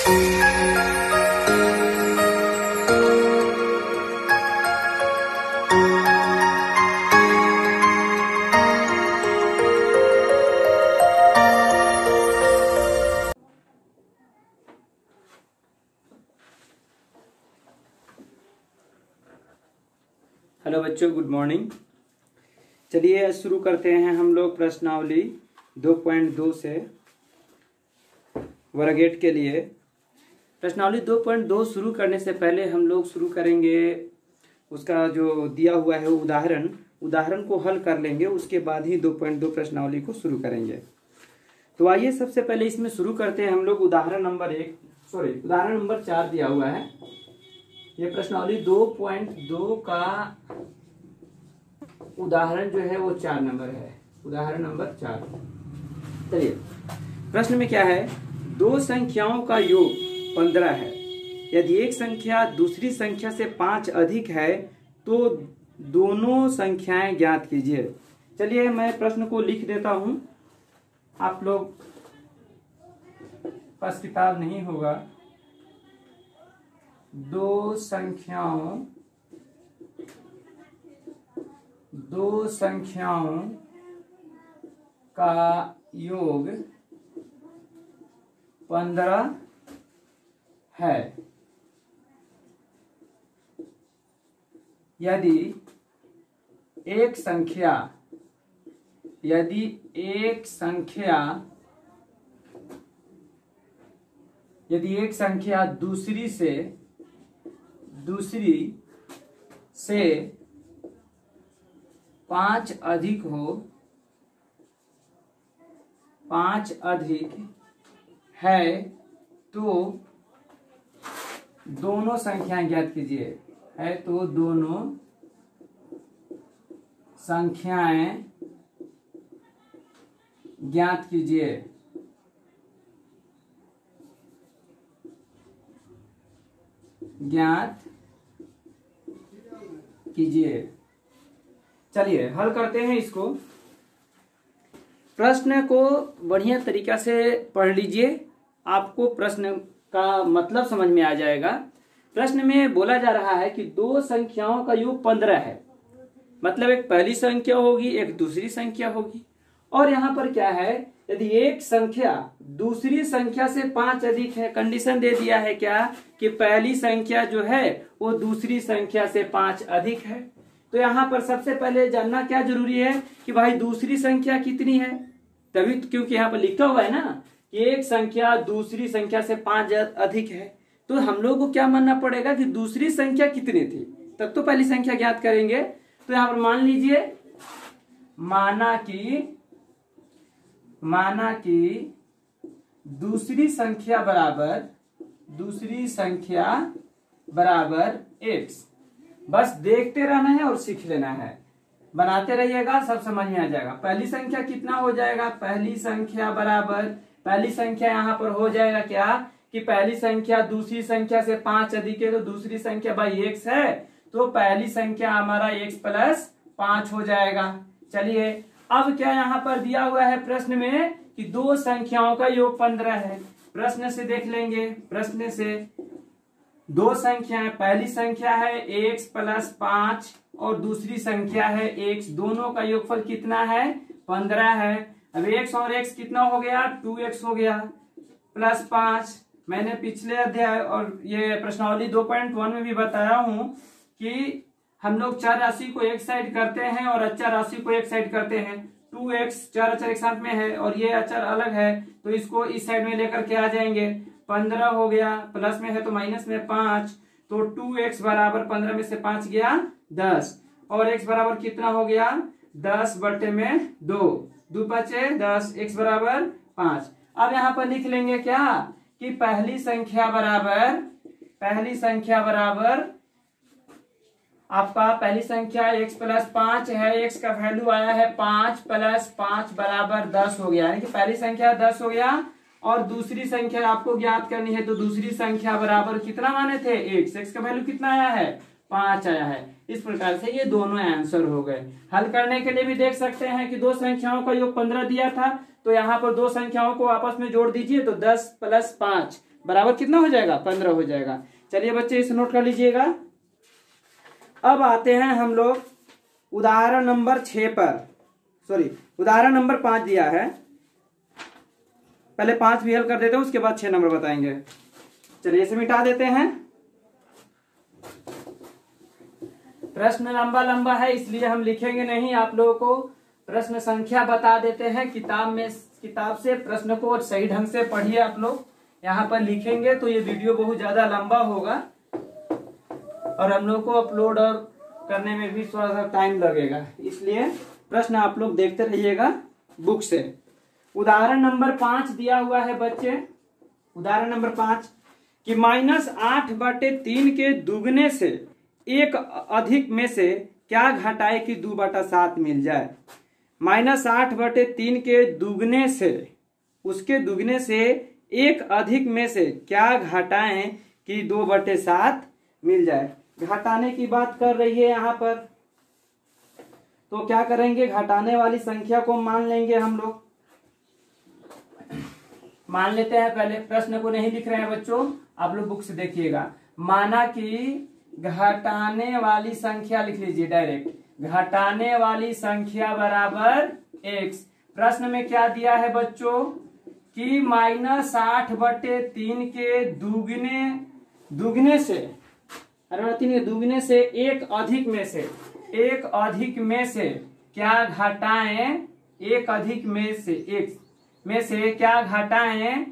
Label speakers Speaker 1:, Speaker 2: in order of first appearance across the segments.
Speaker 1: Hello बच्चों, good morning. चलिए शुरू करते हैं हम लोग प्रश्नावली 2.2 से वर्ग 8 के लिए। प्रश्नावली 2.2 शुरू करने से पहले हम लोग शुरू करेंगे उसका जो दिया हुआ है उदाहरण को हल कर लेंगे, उसके बाद ही 2.2 प्रश्नावली को शुरू करेंगे। तो आइए सबसे पहले इसमें शुरू करते हैं हम लोग उदाहरण नंबर 4 दिया हुआ है। ये प्रश्नावली 2.2 का उदाहरण जो है वो 4 नंबर है, उदाहरण नंबर 4। चलिए प्रश्न में क्या है, दो संख्याओं का योग 15 है। यदि एक संख्या दूसरी संख्या से 5 अधिक है तो दोनों संख्याएं ज्ञात कीजिए। चलिए मैं प्रश्न को लिख देता हूं, आप लोग पास किताब नहीं होगा। दो संख्याओं का योग 15 है। यदि एक संख्या दूसरी से 5 अधिक है तो दोनों संख्याएं ज्ञात कीजिए। दोनों संख्याएं ज्ञात कीजिए। चलिए हल करते हैं इसको। प्रश्न को बढ़िया तरीका से पढ़ लीजिए, आपको प्रश्न का मतलब समझ में आ जाएगा। प्रश्न में बोला जा रहा है कि दो संख्याओं का योग 15 है, मतलब एक पहली संख्या होगी, एक दूसरी संख्या होगी। और यहाँ पर क्या है, यदि एक संख्या दूसरी संख्या से 5 अधिक है, कंडीशन दे दिया है क्या कि पहली संख्या जो है वो दूसरी संख्या से 5 अधिक है। तो यहाँ पर सबसे पहले जानना क्या जरूरी है कि भाई दूसरी संख्या कितनी है, तभी क्योंकि यहाँ पर लिखा हुआ है ना कि एक संख्या दूसरी संख्या से 5 अधिक है, तो हम लोग को क्या मानना पड़ेगा कि दूसरी संख्या कितनी थी, तब तो पहली संख्या ज्ञात करेंगे। तो यहाँ पर मान लीजिए, माना कि दूसरी संख्या बराबर x। बस देखते रहना है और सीख लेना है, बनाते रहिएगा, सब समझ में आ जाएगा। पहली संख्या कितना हो जाएगा, पहली संख्या यहाँ पर हो जाएगा क्या कि पहली संख्या दूसरी संख्या से 5 अधिक है, तो दूसरी संख्या भाई x है, तो पहली संख्या हमारा x + 5 हो जाएगा। चलिए अब क्या यहाँ पर दिया हुआ है प्रश्न में कि दो संख्याओं का योग 15 है। प्रश्न से देख लेंगे, प्रश्न से दो संख्याएं, पहली संख्या है x + 5 और दूसरी संख्या है x, दोनों का योगफल कितना है, 15 है। अब x और x कितना हो गया, 2x हो गया + 5। मैंने पिछले अध्याय और ये प्रश्नावली 2.1 में भी बताया हूं कि हम लोग चर राशि को एक साइड करते हैं और अचर राशि को एक साइड करते हैं। 2x चार अचर एक साथ में है और ये अचर अलग है, तो इसको इस साइड में लेकर के आ जाएंगे। 15 हो गया, प्लस में है तो माइनस में 5, तो 2x बराबर 15 में से 5 गया 10, और x बराबर कितना हो गया, 10/2, 2 बचे 10, x बराबर 5। अब यहाँ पर लिख लेंगे क्या कि पहली संख्या बराबर आपका पहली संख्या x + 5 है, x का वैल्यू आया है 5 + 5 बराबर 10 हो गया, यानी कि पहली संख्या 10 हो गया। और दूसरी संख्या आपको ज्ञात करनी है, तो दूसरी संख्या बराबर कितना माने थे, x का वैल्यू कितना आया है, 5 आया है। इस प्रकार से ये दोनों आंसर हो गए। हल करने के लिए भी देख सकते हैं कि दो संख्याओं का योग 15 दिया था, तो यहाँ पर दो संख्याओं को आपस में जोड़ दीजिए, तो 10 + 5 बराबर कितना हो जाएगा 15 हो जाएगा। चलिए बच्चे इसे नोट कर लीजिएगा। अब आते हैं हम लोग उदाहरण नंबर 6 पर, सॉरी उदाहरण नंबर 5 दिया है, पहले 5 भी हल कर देते हैं उसके बाद 6 नंबर बताएंगे। चलिए इसे मिटा देते हैं। प्रश्न लंबा लंबा है इसलिए हम लिखेंगे नहीं, आप लोगों को प्रश्न संख्या बता देते हैं किताब से प्रश्न को सही ढंग से पढ़िए। आप लोग यहाँ पर लिखेंगे तो ये वीडियो बहुत ज्यादा लंबा होगा और हम लोग को अपलोड और करने में भी थोड़ा सा टाइम लगेगा, इसलिए प्रश्न आप लोग देखते रहिएगा बुक से। उदाहरण नंबर 5 दिया हुआ है बच्चे, उदाहरण नंबर 5 कि -8/3 के दुगने से एक अधिक में से क्या घटाए कि 2/7 मिल जाए। -8/3 के दुगने से, उसके दुगने से एक अधिक में से क्या घटाएं कि 2/7 मिल जाए। घटाने की बात कर रही है यहाँ पर, तो क्या करेंगे, घटाने वाली संख्या को मान लेंगे हम लोग। मान लेते हैं, पहले प्रश्न को नहीं लिख रहे हैं बच्चों, आप लोग बुक से देखिएगा। माना कि घटाने वाली संख्या लिख लीजिए डायरेक्ट, घटाने वाली संख्या बराबर x। प्रश्न में क्या दिया है बच्चों कि -8/3 के दुगने से, दुगने से एक अधिक में से क्या घटाएं, एक अधिक में से एक में से क्या घटाएं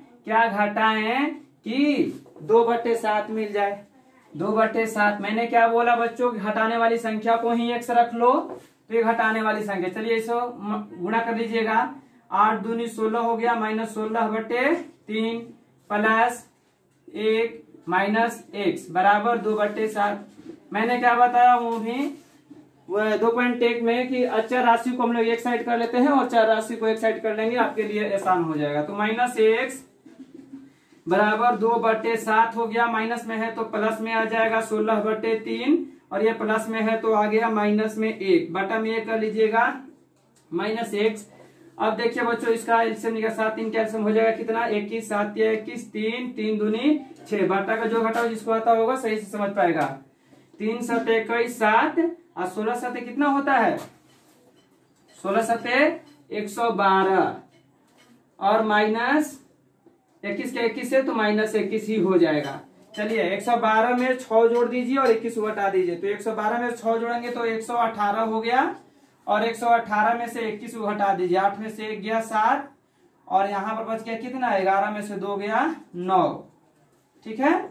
Speaker 1: कि 2/7 मिल जाए। 2/7 मैंने क्या बोला बच्चों, घटाने वाली संख्या को ही x रख लो तो ये घटाने वाली संख्या। चलिए इसको गुणा कर लीजिएगा, 8 दूनी 16 हो गया, -16/3 प्लस 1 माइनस x बराबर 2/7। मैंने क्या बताया वो भी 2.1 में कि अचर राशि को हम लोग एक साइड कर लेते हैं और चर राशि को एक साइड कर लेंगे, आपके लिए आसान हो जाएगा। तो -x बराबर 2/7 हो गया, माइनस में है तो प्लस में आ जाएगा 16/3 और ये प्लस में है तो आ गया माइनस में 1 बटा में 1 कर लीजिएगा -x। अब देखिए बच्चों इसका एलसीएम निकाल, 7 3 कैल्सियम हो जाएगा कितना, 21 7 या 21 3 3 दूनी 6। बटा का जो घटाओ जिसको आता होगा सही से समझ पाएगा। 3 7 21 7 और 16 7 कितना होता है, 16 7 112 और माइनस 21 के 21 से तो -21 ही हो जाएगा। चलिए 112 में 6 जोड़ दीजिए और 21 घटा दीजिए, तो 112 में 6 जोड़ेंगे तो 118 हो गया और 118 में से 21 को घटा दीजिए, 8 में से 1 गया 7 और यहाँ पर बच गया कितना, 11 में से 2 गया 9। ठीक है,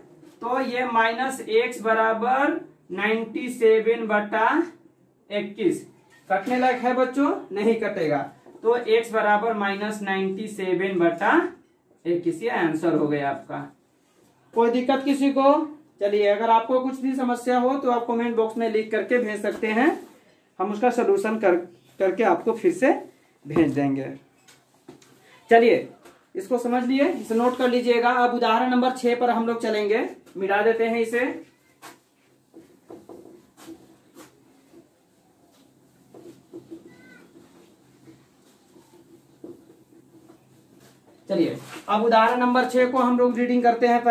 Speaker 1: तो ये -x बराबर 97/21 कटने लायक है बच्चों, नहीं कटेगा, तो x बराबर -97/21 ये आंसर हो गया आपका। कोई दिक्कत किसी को? चलिए अगर आपको कुछ भी समस्या हो तो आप कमेंट बॉक्स में लिख करके भेज सकते हैं, हम उसका सलूशन करके आपको फिर से भेज देंगे। चलिए इसको समझ लिए, इसे नोट कर लीजिएगा। अब उदाहरण नंबर 6 पर हम लोग चलेंगे, मिटा देते हैं इसे। चलिए अब उदाहरण नंबर 6 को हम लोग रीडिंग करते हैं।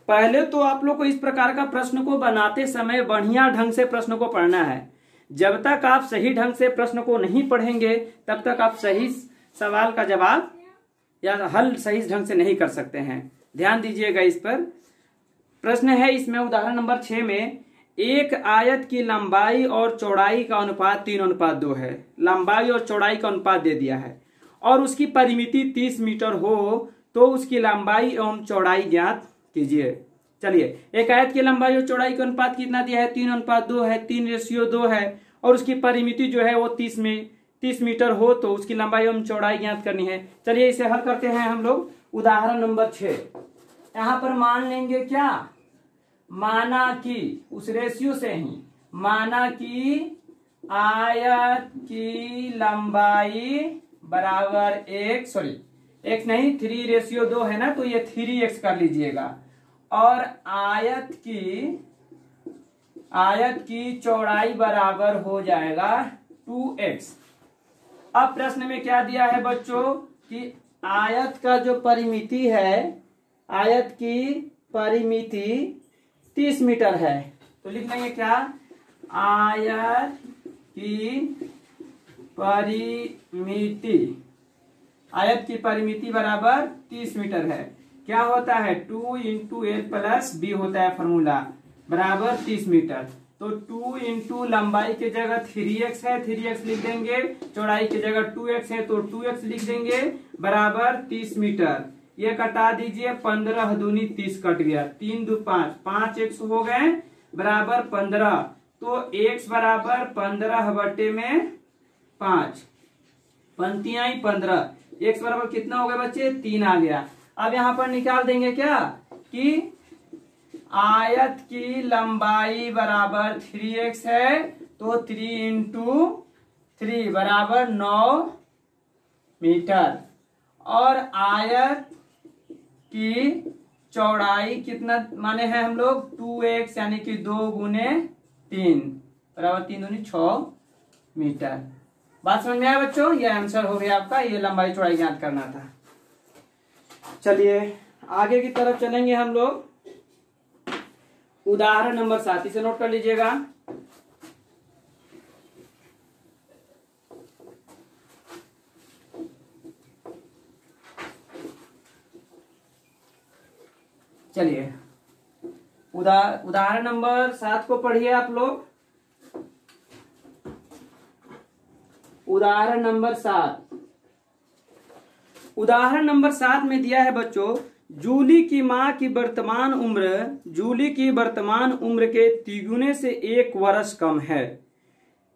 Speaker 1: पहले तो आप लोग को इस प्रकार का प्रश्न को बनाते समय बढ़िया ढंग से प्रश्न को पढ़ना है। जब तक आप सही ढंग से प्रश्न को नहीं पढ़ेंगे तब तक आप सही सवाल का जवाब या हल सही ढंग से नहीं कर सकते हैं। ध्यान दीजिएगा इस पर। प्रश्न है इसमें उदाहरण नंबर 6 में, एक आयत की लंबाई और चौड़ाई का अनुपात 3:2 है। लंबाई और चौड़ाई का अनुपात दे दिया है और उसकी परिमिति 30 मीटर हो तो उसकी लंबाई एवं चौड़ाई ज्ञात कीजिए। चलिए एक आयत की लंबाई और चौड़ाई का अनुपात कितना दिया है, 3:2 है, 3:2 है और उसकी परिमिति जो है वो 30 मीटर हो तो उसकी लंबाई एवं चौड़ाई ज्ञात करनी है। चलिए इसे हल करते हैं हम लोग। उदाहरण नंबर 6 यहाँ पर मान लेंगे क्या, माना कि उस रेशियो से ही, माना कि आयत की लंबाई बराबर 3:2 है ना, तो ये 3x कर लीजिएगा और आयत की चौड़ाई बराबर हो जाएगा 2x। अब प्रश्न में क्या दिया है बच्चों कि आयत का जो परिमिति है आयत की परिमिति 30 मीटर है, तो लिख लेंगे क्या, आयत की परिमिति, आयत की परिमिति बराबर 30 मीटर है। क्या होता है, 2 इंटू एल प्लस बी होता है फॉर्मूला, बराबर 30 मीटर। तो 2 इंटू लंबाई की जगह 3x है, 3x लिख देंगे, चौड़ाई की जगह 2x है तो 2x लिख देंगे, बराबर 30 मीटर। ये कटा दीजिए, 15 दूनी 30 कट गया, 3 दू 5, 5x हो गए, बराबर 15। तो x बराबर 15/5, पंक्तियां ही 15, x बराबर कितना हो गया बच्चे, 3 आ गया। अब यहां पर निकाल देंगे क्या कि आयत की लंबाई बराबर 3x है, तो 3 इंटू 3 बराबर 9 मीटर, और आयत की चौड़ाई कितना माने हैं हम लोग, 2x यानी कि 2 गुने 3 बराबर 3 दूनी 6 मीटर। बात समझ में आया बच्चों, ये आंसर हो गया आपका, ये लंबाई चौड़ाई ज्ञात करना था। चलिए आगे की तरफ चलेंगे हम लोग। उदाहरण नंबर 7 इसे नोट कर लीजिएगा। चलिए उदाहरण नंबर 7 को पढ़िए आप लोग। उदाहरण नंबर 7, उदाहरण नंबर 7 में दिया है बच्चों, जूली की माँ की वर्तमान उम्र जूली की वर्तमान उम्र के तिगुने से 1 वर्ष कम है।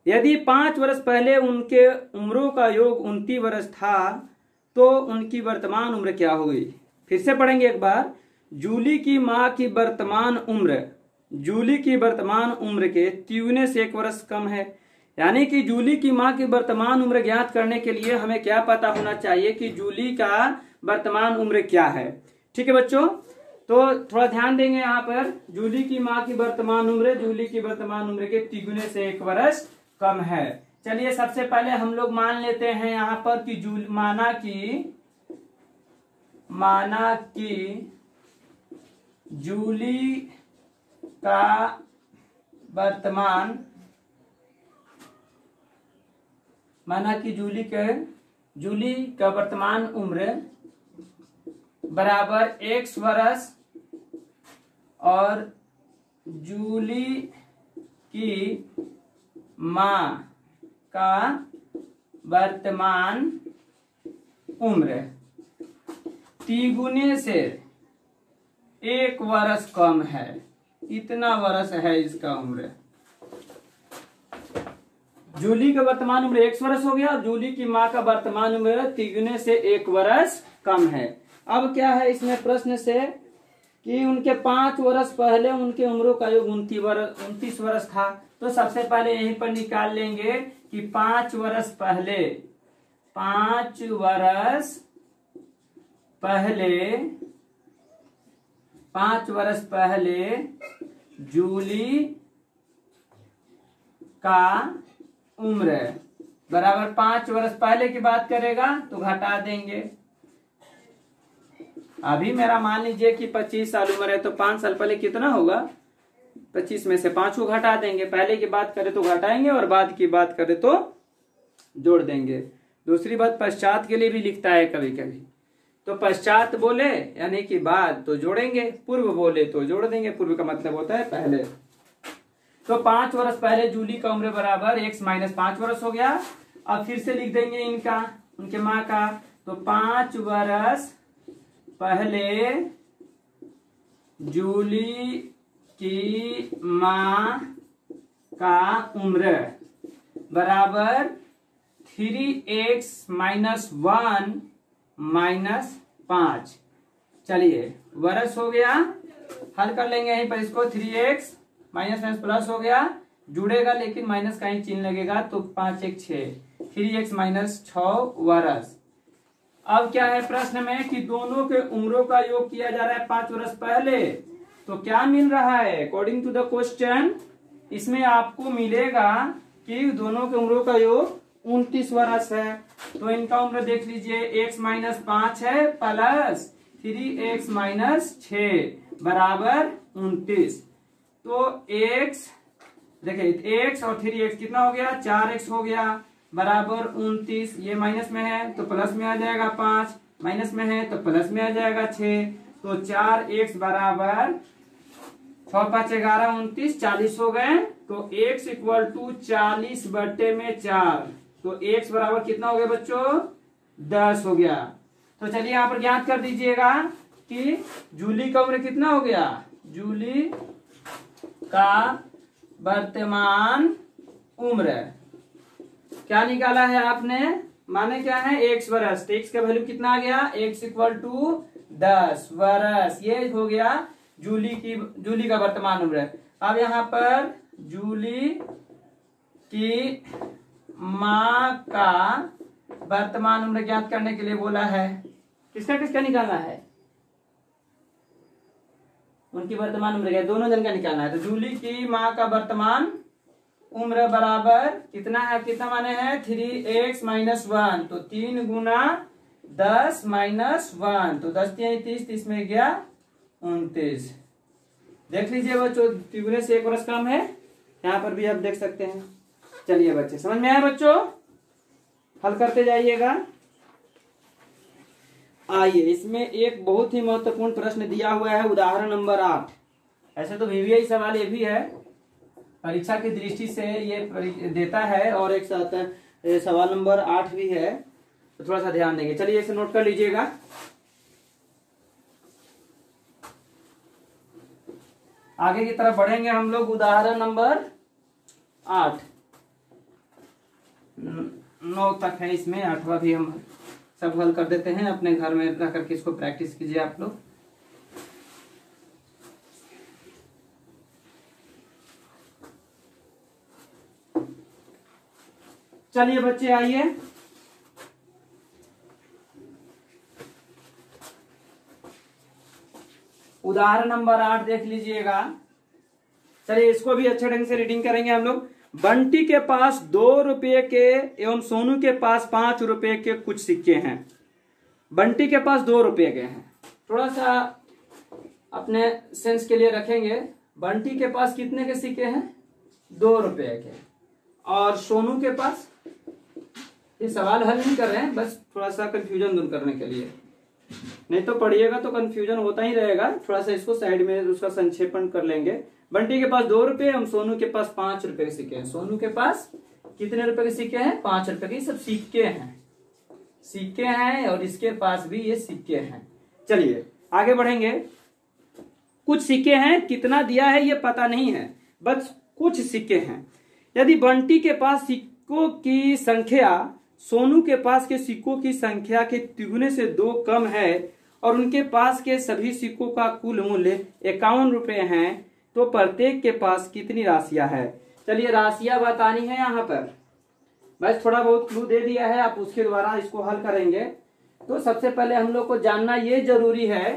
Speaker 1: यदि 5 वर्ष पहले उनके उम्रों का योग 29 वर्ष था तो उनकी वर्तमान उम्र क्या होगी। फिर से पढ़ेंगे एक बार। जूली की माँ की वर्तमान उम्र जूली की वर्तमान उम्र के तिगुने से 1 वर्ष कम है, यानी कि जूली की माँ की वर्तमान उम्र ज्ञात करने के लिए हमें क्या पता होना चाहिए कि जूली का वर्तमान उम्र क्या है। ठीक है बच्चों, तो थोड़ा ध्यान देंगे यहाँ पर। जूली की माँ की वर्तमान उम्र जूली की वर्तमान उम्र के तिगुने से 1 वर्ष कम है। चलिए सबसे पहले हम लोग मान लेते हैं यहाँ पर कि माना कि जूली का वर्तमान जूली का वर्तमान उम्र बराबर x वर्ष और जूली की माँ का वर्तमान उम्र तिगुने से 1 वर्ष कम है। इतना वर्ष है इसका उम्र। जूली का वर्तमान उम्र 1 वर्ष हो गया, जूली की माँ का वर्तमान उम्र तिगुने से 1 वर्ष कम है। अब क्या है इसमें प्रश्न से कि उनके 5 वर्ष पहले उनके उम्रों का योग 29 वर्ष था। तो सबसे पहले यहीं पर निकाल लेंगे कि 5 वर्ष पहले जूली का उम्र बराबर 5 वर्ष पहले की बात करेगा तो घटा देंगे। अभी मेरा मान लीजिए कि 25 साल उम्र है, तो 5 साल पहले कितना होगा, 25 में से 5 को घटा देंगे। पहले की बात करें तो घटाएंगे और बाद की बात करें तो जोड़ देंगे। दूसरी बात पश्चात के लिए भी लिखता है कभी कभी, तो पश्चात बोले यानी कि बाद तो जोड़ेंगे, पूर्व बोले तो जोड़ देंगे। पूर्व का मतलब होता है पहले। तो 5 वर्ष पहले जूली का उम्र बराबर x - 5 वर्ष हो गया। अब फिर से लिख देंगे उनके माँ का, तो 5 वर्ष पहले जूली की माँ का उम्र बराबर 3x - 1 - 5। चलिए वर्ष हो गया, हल कर लेंगे यहीं पर इसको। 3x माइनस प्लस हो गया, जुड़ेगा लेकिन माइनस का ही चिन्ह लगेगा, तो 5 1 6, 3x - 6 वर्ष। अब क्या है प्रश्न में कि दोनों के उम्रों का योग किया जा रहा है 5 वर्ष पहले, तो क्या मिल रहा है अकॉर्डिंग टू द क्वेश्चन। इसमें आपको मिलेगा कि दोनों के उम्रों का योग 29 वर्ष है। तो इनका उम्र देख लीजिए, x - 5 है प्लस 3x माइनस 6 बराबर 29। तो x देखिए x और 3x कितना हो गया, 4x हो गया बराबर 29। ये माइनस में है तो प्लस में आ जाएगा 5, माइनस में है तो प्लस में आ जाएगा 6। तो 4x बराबर 6 5 11 29 40 हो गए। तो x इक्वल टू 40 बटे में 4। तो x बराबर कितना हो गया बच्चों, 10 हो गया। तो चलिए यहाँ पर ज्ञात कर दीजिएगा कि जूली का उम्र कितना हो गया। जूली का वर्तमान उम्र क्या निकाला है आपने, माने क्या है x वर्ष। तो x का वैल्यू कितना आ गया, x इक्वल टू 10 वर्ष। ये हो गया जूली का वर्तमान उम्र। अब यहाँ पर जूली की माँ का वर्तमान उम्र ज्ञात करने के लिए बोला है। किसका किसका निकालना है, उनकी वर्तमान उम्र क्या, दोनों जन का निकालना है। तो जूली की माँ का वर्तमान उम्र बराबर कितना है, कितना माने हैं 3x माइनस 1। तो 3 गुना 10 माइनस 1। तो 10 3 30, 30 में गया 29। देख लीजिए बच्चों, तिगुने से 1 वर्ष कम है। यहाँ पर भी आप देख सकते हैं। चलिए बच्चे समझ में आया बच्चों, हल करते जाइएगा। आइए इसमें एक बहुत ही महत्वपूर्ण प्रश्न दिया हुआ है, उदाहरण नंबर 8। ऐसे तो वीवीआई सवाल ये भी है, परीक्षा की दृष्टि से ये देता है, और एक साथ सवाल नंबर 8 भी है, तो थोड़ा सा ध्यान देंगे। चलिए इसे नोट कर लीजिएगा। आगे की तरफ बढ़ेंगे हम लोग। उदाहरण नंबर 8 9 तक है, इसमें 8वां भी हम सब हल कर देते हैं। अपने घर में रह करके इसको प्रैक्टिस कीजिए आप लोग। चलिए बच्चे आइए, उदाहरण नंबर 8 देख लीजिएगा। चलिए इसको भी अच्छे ढंग से रीडिंग करेंगे हम लोग। बंटी के पास 2 रुपये के एवं सोनू के पास 5 रुपये के कुछ सिक्के हैं। बंटी के पास 2 रुपये के हैं। थोड़ा सा अपने सेंस के लिए रखेंगे। बंटी के पास कितने के सिक्के हैं, 2 रुपये के। और सोनू के पास, ये सवाल हल नहीं कर रहे हैं, बस थोड़ा सा कंफ्यूजन दूर करने के लिए, नहीं तो पढ़िएगा तो कंफ्यूजन होता ही रहेगा। थोड़ा सा इसको साइड में उसका संक्षेपण कर लेंगे। बंटी के पास 2 रुपये, हम सोनू के पास 5 रुपए के सिक्के हैं। सोनू के पास कितने रुपए के सिक्के हैं, 5 रुपए के। सब सिक्के हैं, सिक्के हैं, और इसके पास भी ये सिक्के हैं। चलिए आगे बढ़ेंगे। कुछ सिक्के हैं, कितना दिया है ये पता नहीं है, बस कुछ सिक्के हैं। यदि बंटी के पास सिक्कों की संख्या सोनू के पास के सिक्कों की संख्या के तिगुने से 2 कम है, और उनके पास के सभी सिक्कों का कुल मूल्य 51 रुपए हैं, तो प्रत्येक के पास कितनी राशियां है। चलिए राशियां बतानी है यहाँ पर, बस थोड़ा बहुत क्लू दे दिया है, आप उसके द्वारा इसको हल करेंगे। तो सबसे पहले हम लोग को जानना ये जरूरी है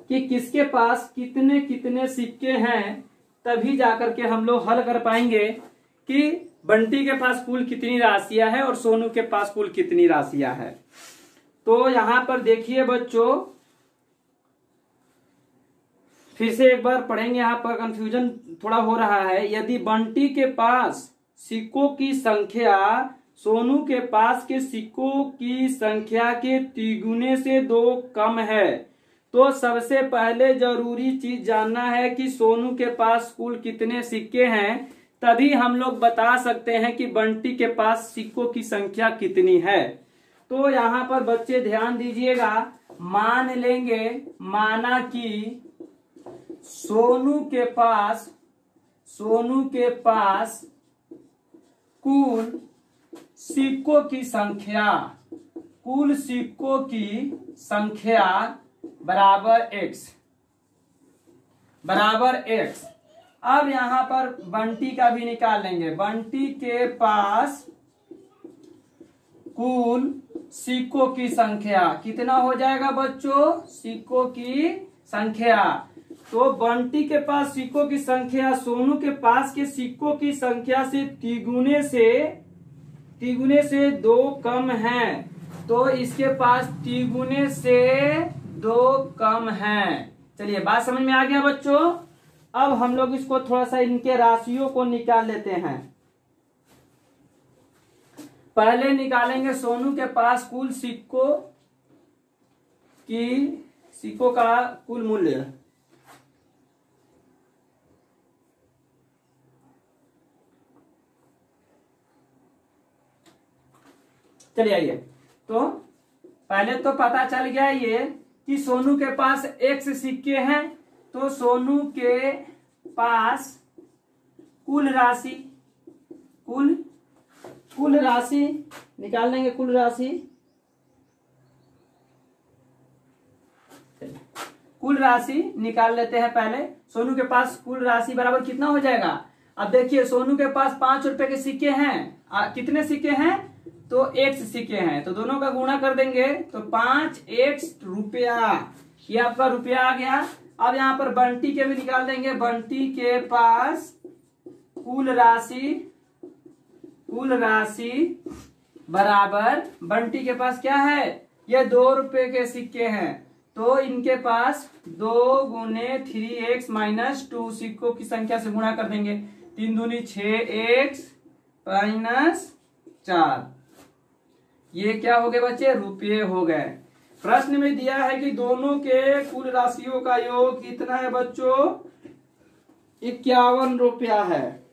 Speaker 1: कि किसके पास कितने कितने सिक्के हैं, तभी जाकर के हम लोग हल कर पाएंगे कि बंटी के पास कुल कितनी राशियां है और सोनू के पास कुल कितनी राशियां है। तो यहां पर देखिए बच्चों, फिर से एक बार पढ़ेंगे, यहां पर कंफ्यूजन थोड़ा हो रहा है। यदि बंटी के पास सिक्कों की संख्या सोनू के पास के सिक्कों की संख्या के तिगुने से 2 कम है, तो सबसे पहले जरूरी चीज जानना है कि सोनू के पास कुल कितने सिक्के हैं, तभी हम लोग बता सकते हैं कि बंटी के पास सिक्कों की संख्या कितनी है। तो यहाँ पर बच्चे ध्यान दीजिएगा, मान लेंगे, माना कि सोनू के पास कुल सिक्कों की संख्या, कुल सिक्कों की संख्या बराबर x। अब यहां पर बंटी का भी निकाल लेंगे। बंटी के पास कुल सिक्कों की संख्या कितना हो जाएगा बच्चों, सिक्कों की संख्या। तो बंटी के पास सिक्कों की संख्या सोनू के पास के सिक्कों की संख्या से तिगुने से 2 कम है, तो इसके पास तिगुने से 2 कम है। चलिए बात समझ में आ गया बच्चों। अब हम लोग इसको थोड़ा सा इनके राशियों को निकाल लेते हैं। पहले निकालेंगे सोनू के पास कुल सिक्कों का कुल मूल्य। चलिए आइए, तो पहले तो पता चल गया ये कि सोनू के पास x सिक्के हैं, तो सोनू के पास कुल राशि निकाल लेंगे। कुल राशि निकाल लेते हैं पहले। सोनू के पास कुल राशि बराबर कितना हो जाएगा। अब देखिए सोनू के पास 5 रुपए के सिक्के हैं। कितने सिक्के हैं, तो x सिक्के हैं, तो दोनों का गुणा कर देंगे तो 5x रुपया, ये आपका रुपया आ गया। अब यहाँ पर बंटी के भी निकाल देंगे। बंटी के पास कुल राशि बराबर, बंटी के पास क्या है, ये 2 रुपए के सिक्के हैं, तो इनके पास 2 गुने 3x माइनस 2 सिक्कों की संख्या से गुणा कर देंगे। 3 दूनी 6x माइनस 4, ये क्या हो गए बच्चे, रुपये हो गए। प्रश्न में दिया है कि दोनों के कुल राशियों का योग कितना है बच्चों, 51 रुपया है।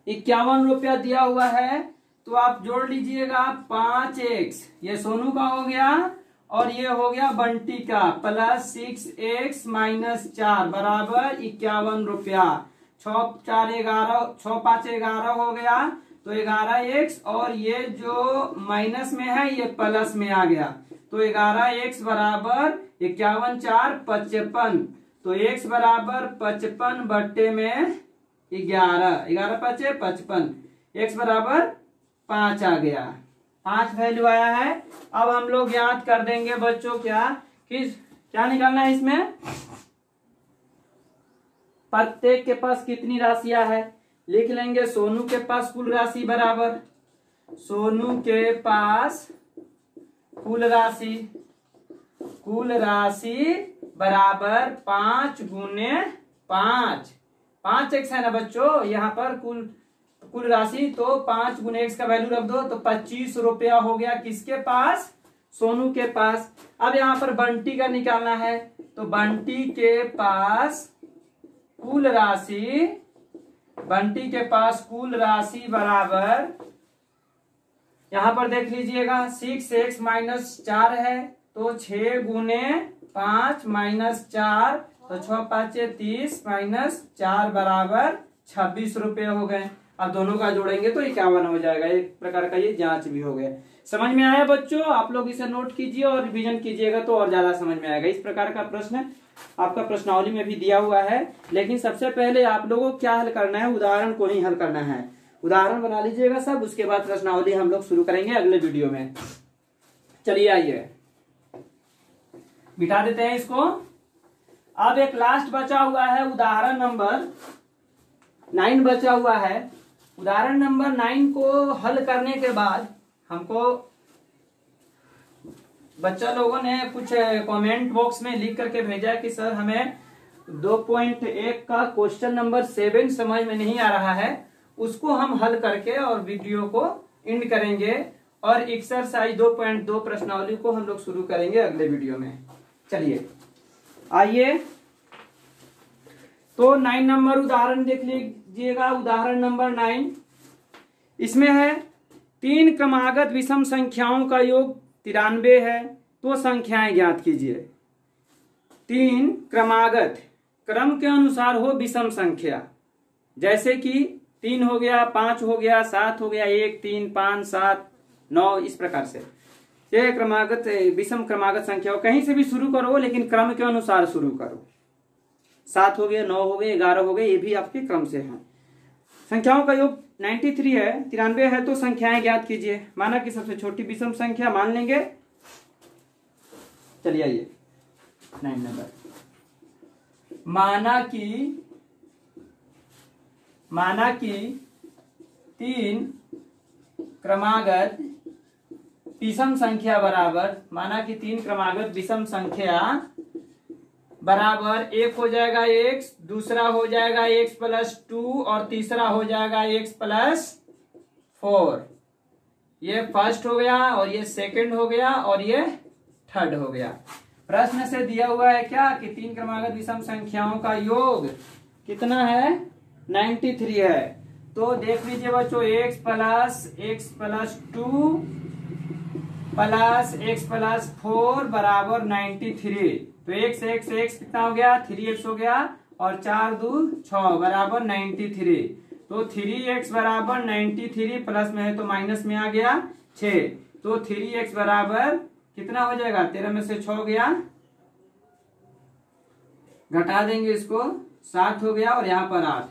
Speaker 1: 51 रुपया दिया हुआ है, तो आप जोड़ लीजिएगा 5x, ये सोनू का हो गया, और ये हो गया बंटी का, प्लस 6x माइनस 4 बराबर 51 रुपया। 6 5 11 हो गया, तो 11x, और ये जो माइनस में है ये प्लस में आ गया, तो 11x बराबर 51 4 55, तो x बराबर 55 बट्टे में 11 5 55, x बराबर 5 आ गया। 5 वैल्यू आया है। अब हम लोग याद कर देंगे बच्चों, क्या निकालना है इसमें, प्रत्येक के पास कितनी राशियां है। लिख लेंगे सोनू के पास कुल राशि बराबर, सोनू के पास कुल राशि बराबर 5 गुने 5x है ना बच्चों, यहाँ पर कुल राशि, तो 5 गुने x का वैल्यू रख दो, तो 25 रुपया हो गया किसके पास, सोनू के पास। अब यहाँ पर बंटी का निकालना है, तो बंटी के पास कुल राशि बराबर, यहां पर देख लीजिएगा 6x माइनस 4 है, तो 6 गुने 5 माइनस 4, तो 6 5 30 माइनस 4 बराबर 26 रुपये हो गए। अब दोनों का जोड़ेंगे तो 51 हो जाएगा। एक प्रकार का ये जांच भी हो गया। समझ में आया बच्चों, आप लोग इसे नोट कीजिए और रिवीजन कीजिएगा तो और ज्यादा समझ में आएगा। इस प्रकार का प्रश्न आपका प्रश्नावली में भी दिया हुआ है, लेकिन सबसे पहले आप लोगों को क्या हल करना है, उदाहरण को ही हल करना है। उदाहरण बना लीजिएगा सब, उसके बाद प्रश्नावली हम लोग शुरू करेंगे अगले वीडियो में। चलिए आइए बिठा देते हैं इसको। अब एक लास्ट बचा हुआ है, उदाहरण नंबर 9 बचा हुआ है। उदाहरण नंबर 9 को हल करने के बाद हमको बच्चा लोगों ने कुछ कमेंट बॉक्स में लिख करके भेजा कि सर हमें 2.1 का क्वेश्चन नंबर 7 समझ में नहीं आ रहा है, उसको हम हल करके और वीडियो को एंड करेंगे, और एक्सरसाइज 2.2 प्रश्नावली को हम लोग शुरू करेंगे अगले वीडियो में। चलिए आइए, तो 9 नंबर उदाहरण देख लीजिएगा। उदाहरण नंबर 9, इसमें है 3 क्रमागत विषम संख्याओं का योग 93 है, तो संख्याएं ज्ञात कीजिए। 3 क्रमागत, क्रम के अनुसार हो विषम संख्या, जैसे कि 3 हो गया, 5 हो गया, 7 हो गया, 1 3 5 7 9, इस प्रकार से ये क्रमागत विषम क्रमागत संख्या हो। कहीं से भी शुरू करो लेकिन क्रम के अनुसार शुरू करो। 7 हो गए, 9 हो गए, 11 हो गए, ये भी आपके क्रम से हैं। संख्याओं का योग 93 है, 93 है, तो संख्याएं ज्ञात कीजिए। माना कि सबसे छोटी विषम संख्या मान लेंगे। चलिए आइए 9 नंबर, माना कि 3 क्रमागत विषम संख्या बराबर, माना कि 3 क्रमागत विषम संख्या बराबर एक हो जाएगा x, दूसरा हो जाएगा x प्लस 2 और तीसरा हो जाएगा x प्लस 4। ये फर्स्ट हो गया और ये सेकंड हो गया और ये थर्ड हो गया। प्रश्न से दिया हुआ है क्या कि 3 क्रमागत विषम संख्याओं का योग कितना है, 93 है। तो देख लीजिए बच्चों, x plus 2 plus x plus 4 बराबर 93। तो x कितना हो गया, 3x हो गया और 4 2 6 बराबर 93। तो 3x बराबर 93 प्लस में है तो माइनस में आ गया 6। तो 3x बराबर कितना हो जाएगा, 13 में से 6 गया, घटा देंगे इसको, 7 हो गया और यहाँ पर 8।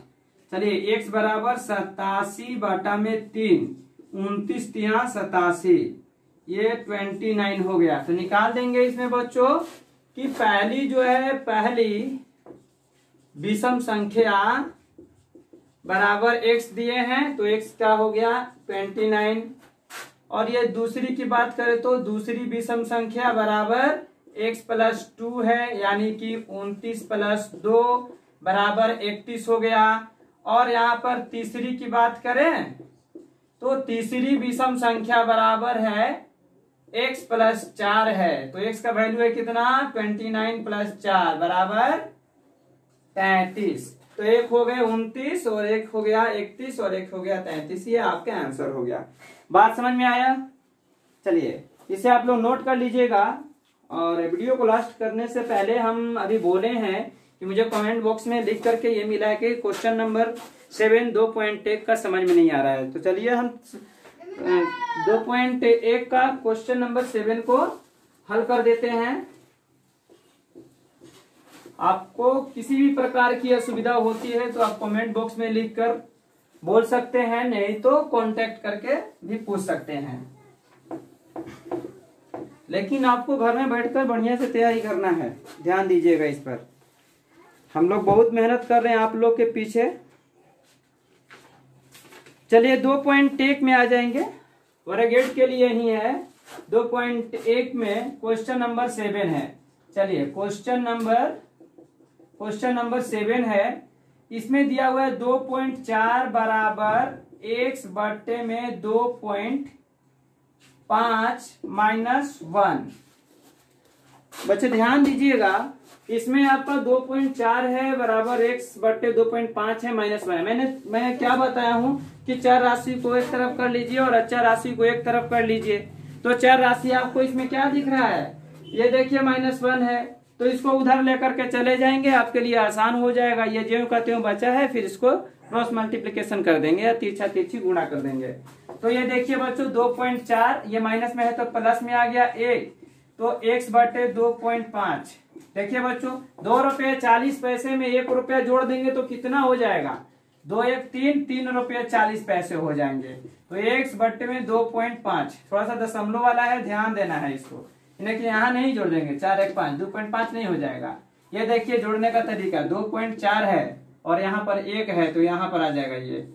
Speaker 1: चलिए x बराबर 87/3, 29 तिया 87, ये 29 हो गया। तो निकाल देंगे इसमें बच्चों कि पहली जो है, पहली विषम संख्या बराबर x दिए हैं तो x क्या हो गया 29। और ये दूसरी की बात करें तो दूसरी विषम संख्या बराबर x प्लस 2 है, यानी कि 29 प्लस 2 बराबर 31 हो गया। और यहाँ पर तीसरी की बात करें तो तीसरी विषम संख्या बराबर है x प्लस 4 है। तो x का वैल्यू है कितना, 29 प्लस 4 बराबर 33। तो एक हो गए 29 और एक हो गया 31 और एक हो गया 33। ये आपका आंसर हो गया। बात समझ में आया? चलिए इसे आप लोग नोट कर लीजिएगा। और वीडियो को लास्ट करने से पहले हम अभी बोले हैं कि मुझे कमेंट बॉक्स में लिख करके ये मिला है कि क्वेश्चन नंबर 7 2.1 का समझ में नहीं आ रहा है। तो चलिए हम 2.1 का क्वेश्चन नंबर 7 को हल कर देते हैं। आपको किसी भी प्रकार की असुविधा होती है तो आप कमेंट बॉक्स में लिखकर बोल सकते हैं, नहीं तो कांटेक्ट करके भी पूछ सकते हैं। लेकिन आपको घर में बैठकर बढ़िया से तैयारी करना है, ध्यान दीजिएगा इस पर। हम लोग बहुत मेहनत कर रहे हैं आप लोग के पीछे। चलिए 2.1 में आ जाएंगे, वर्गेट के लिए ही है। 2.1 में क्वेश्चन नंबर 7 है। चलिए क्वेश्चन नंबर 7 है। इसमें दिया हुआ है 2.4 बराबर x बट्टे में 2.5 माइनस 1। बच्चे ध्यान दीजिएगा, इसमें आपका 2.4 है बराबर x बट्टे 2.5 है माइनस 1। मैं क्या बताया हूं कि चर राशि को एक तरफ कर लीजिए और अचर राशि को एक तरफ कर लीजिए। तो चर राशि आपको इसमें क्या दिख रहा है, ये देखिए -1 है, तो इसको उधर लेकर के चले जाएंगे, आपके लिए आसान हो जाएगा। ये ज्यों का त्यों बचा है, फिर इसको क्रॉस मल्टीप्लीकेशन कर देंगे या तिरछा तिरछी गुणा कर देंगे। तो ये देखिए बच्चों 2.4, ये माइनस में है तो प्लस में आ गया 1, तो x बटे 2.5। देखिए बच्चों 2 रुपये 40 पैसे में 1 रुपया जोड़ देंगे तो कितना हो जाएगा, 2 1 3, 3 रुपये 40 पैसे हो जाएंगे। तो x बटे में 2.5, थोड़ा सा दशमलव वाला है, ध्यान देना है इसको, इन्हें यहाँ नहीं जोड़ देंगे, 4 1 5, 2.5 नहीं हो जाएगा। ये देखिए जोड़ने का तरीका, 2.4 है और यहाँ पर 1 है तो यहाँ पर आ जाएगा ये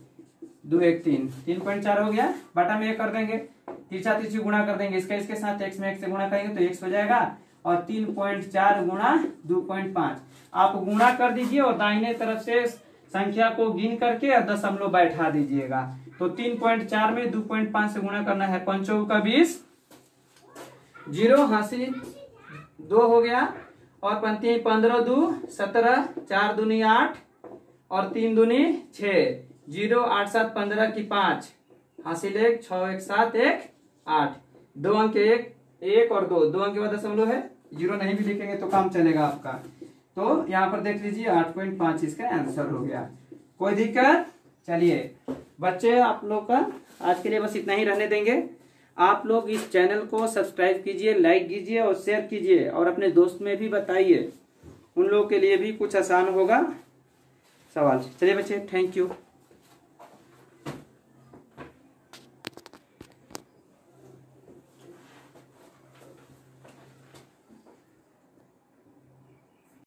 Speaker 1: 2 1 3, 3.4 हो गया, बटा में 1 कर देंगे, तिरछा तिरछी गुणा कर देंगे, इसका इसके साथ x में 1 से गुणा करेंगे तो x हो जाएगा, और 3.4 गुणा 2.5 आप गुणा कर दीजिए और दाहिने तरफ से संख्या को गिन करके और दशमलव बैठा दीजिएगा। तो 3.4 में 2.5 से गुणा करना है, 5 का 20, 0 हासिल 2 हो गया, और पंक्ति 15 2 17, 4 दूनी 8 और 3 दूनी 6, 0 8 7 15 की 5 हासिल 1, 6 1 7 1 8, 2 अंक 1 और 2 अंक के बाद दशमलव है, 0 नहीं भी लिखेंगे तो काम चलेगा आपका। तो यहाँ पर देख लीजिए 8.5 इसका आंसर हो गया। कोई दिक्कत? चलिए बच्चे आप लोग का आज के लिए बस इतना ही रहने देंगे। आप लोग इस चैनल को सब्सक्राइब कीजिए, लाइक कीजिए और शेयर कीजिए, और अपने दोस्त में भी बताइए, उन लोगों के लिए भी कुछ आसान होगा सवाल। चलिए बच्चे, थैंक यू।